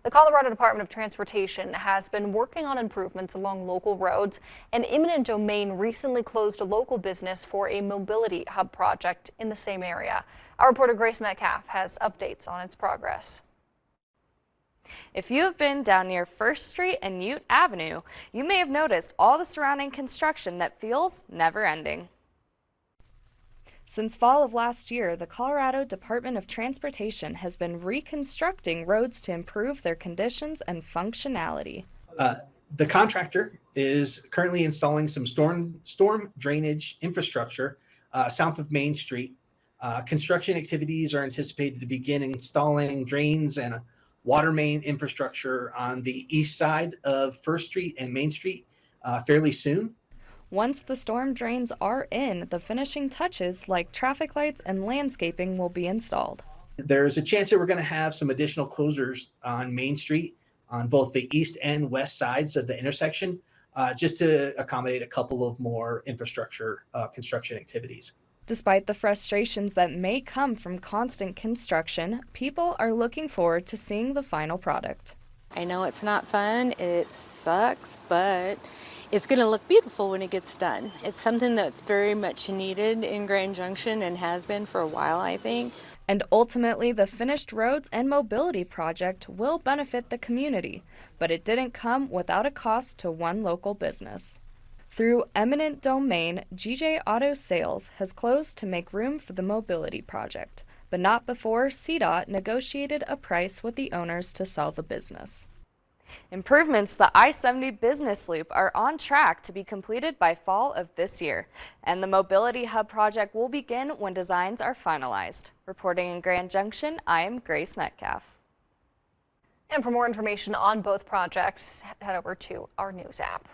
The Colorado Department of Transportation has been working on improvements along local roads. An eminent domain recently closed a local business for a mobility hub project in the same area. Our reporter Grace Metcalf has updates on its progress. If you have been down near First Street and Ute Avenue, you may have noticed all the surrounding construction that feels never-ending. Since fall of last year, the Colorado Department of Transportation has been reconstructing roads to improve their conditions and functionality. The contractor is currently installing some storm drainage infrastructure south of Main Street. Construction activities are anticipated to begin installing drains and water main infrastructure on the east side of First Street and Main Street fairly soon. Once the storm drains are in, the finishing touches like traffic lights and landscaping will be installed. There's a chance that we're going to have some additional closures on Main Street on both the east and west sides of the intersection, just to accommodate a couple of more infrastructure construction activities. Despite the frustrations that may come from constant construction, people are looking forward to seeing the final product. I know it's not fun, it sucks, but it's going to look beautiful when it gets done. It's something that's very much needed in Grand Junction and has been for a while, I think. And ultimately, the finished roads and mobility project will benefit the community, but it didn't come without a cost to one local business. Through eminent domain, GJ Auto Sales has closed to make room for the mobility project, but not before CDOT negotiated a price with the owners to sell the business. Improvements to the I-70 business loop are on track to be completed by fall of this year, and the mobility hub project will begin when designs are finalized. Reporting in Grand Junction, I am Grace Metcalf. And for more information on both projects, head over to our news app.